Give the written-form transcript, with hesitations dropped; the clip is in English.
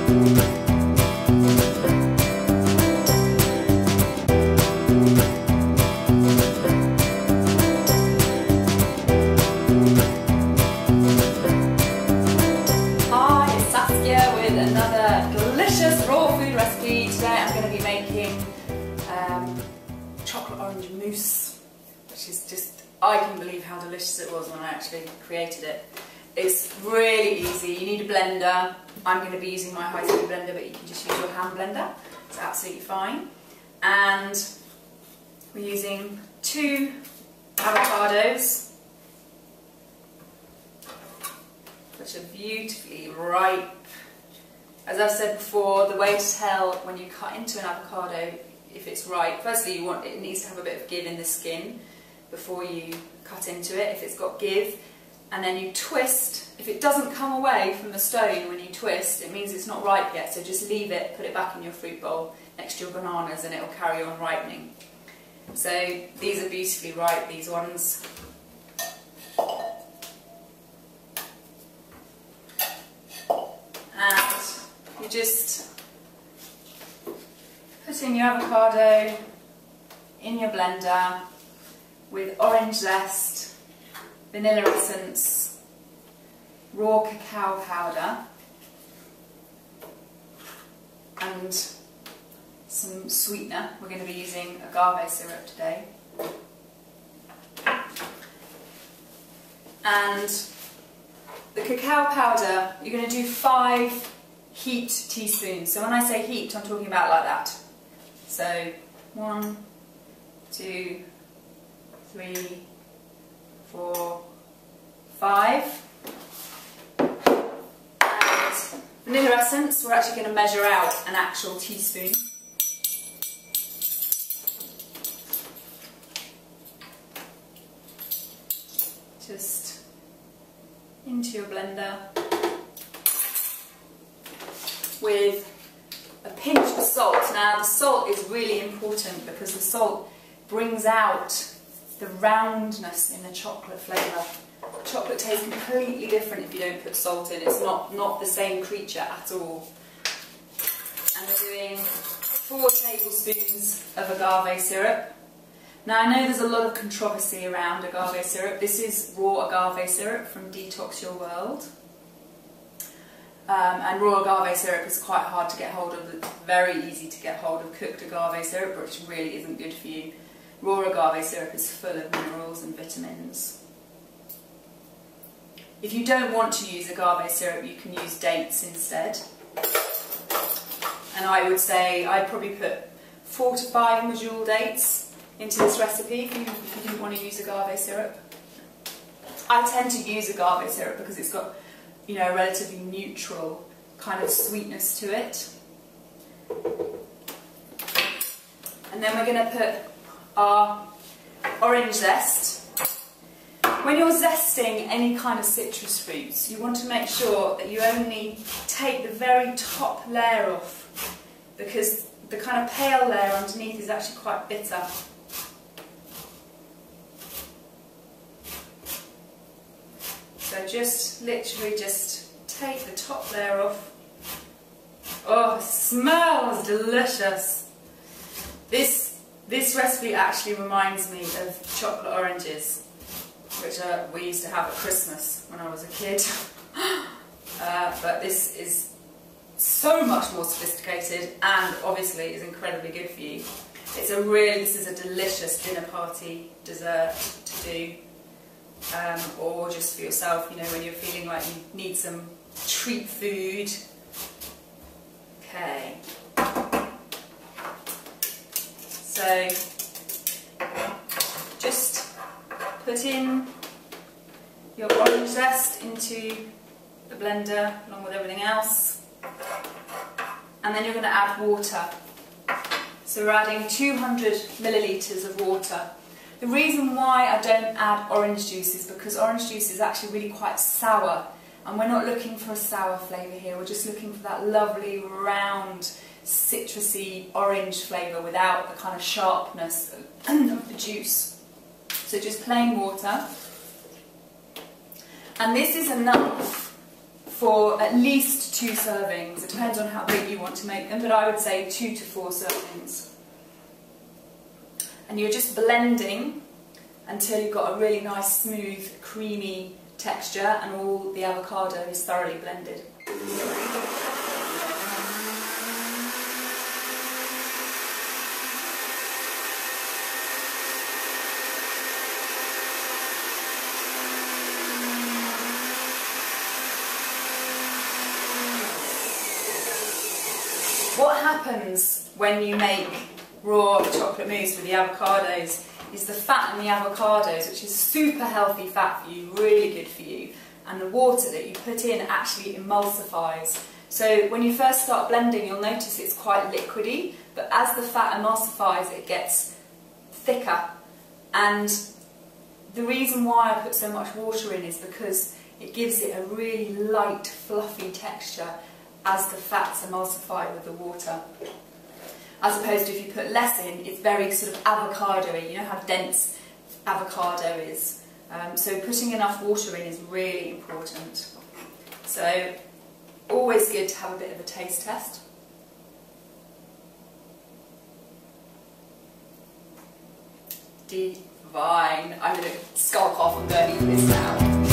Hi, it's Saskia with another delicious raw food recipe. Today I'm going to be making chocolate orange mousse, which is just, I can believe how delicious it was when I actually created it. It's really easy. You need a blender. I'm going to be using my high-speed blender, but you can just use your hand blender. It's absolutely fine. And we're using 2 avocados, which are beautifully ripe. As I've said before, the way to tell when you cut into an avocado if it's ripe, firstly it needs to have a bit of give in the skin before you cut into it, if it's got give, and then you twist. If it doesn't come away from the stone when you twist, it means it's not ripe yet, so just leave it, put it back in your fruit bowl next to your bananas and it will carry on ripening. So these are beautifully ripe, these ones. And you just put in your avocado in your blender with orange zest, vanilla essence, raw cacao powder and some sweetener. We're going to be using agave syrup today. And the cacao powder, you're going to do 5 heaped teaspoons. So when I say heaped, I'm talking about like that. So 1, 2, 3, 4, 5. And vanilla essence, we're actually going to measure out an actual teaspoon. Just into your blender with a pinch of salt. Now the salt is really important because the salt brings out the roundness in the chocolate flavour. Chocolate tastes completely different if you don't put salt in. It's not the same creature at all. And we're doing 4 tablespoons of agave syrup. Now I know there's a lot of controversy around agave syrup. This is raw agave syrup from Detox Your World. And raw agave syrup is quite hard to get hold of. It's very easy to get hold of cooked agave syrup, which really isn't good for you. Raw agave syrup is full of minerals and vitamins. If you don't want to use agave syrup, you can use dates instead. And I would say I'd probably put 4 to 5 medjool dates into this recipe if you didn't want to use agave syrup. I tend to use agave syrup because it's got, you know, a relatively neutral kind of sweetness to it. And then we're going to put our orange zest. When you're zesting any kind of citrus fruits, you want to make sure that you only take the very top layer off, because the kind of pale layer underneath is actually quite bitter. So just literally just take the top layer off. Oh, it smells delicious. This recipe actually reminds me of chocolate oranges, which we used to have at Christmas when I was a kid. But this is so much more sophisticated and obviously is incredibly good for you. This is a delicious dinner party dessert to do. Or just for yourself, you know, when you're feeling like you need some treat food. Okay. So, just put in your orange zest into the blender along with everything else. And then you're going to add water. So we're adding 200 millilitres of water. The reason why I don't add orange juice is because orange juice is actually really quite sour, and we're not looking for a sour flavour here, we're just looking for that lovely round citrusy orange flavour without the kind of sharpness of the juice. So just plain water, and this is enough for at least 2 servings. It depends on how big you want to make them, but I would say 2 to 4 servings. And you're just blending until you've got a really nice, smooth, creamy texture and all the avocado is thoroughly blended. What happens when you make raw chocolate mousse with the avocados is the fat in the avocados, which is super healthy fat for you, really good for you, and the water that you put in actually emulsifies. So when you first start blending, you'll notice it's quite liquidy, but as the fat emulsifies, it gets thicker. And the reason why I put so much water in is because it gives it a really light, fluffy texture as the fats emulsify with the water. As opposed to if you put less in, it's very sort of avocado-y, you know how dense avocado is. So putting enough water in is really important. So always good to have a bit of a taste test. Divine. I'm going to skulk off and go and eat this now.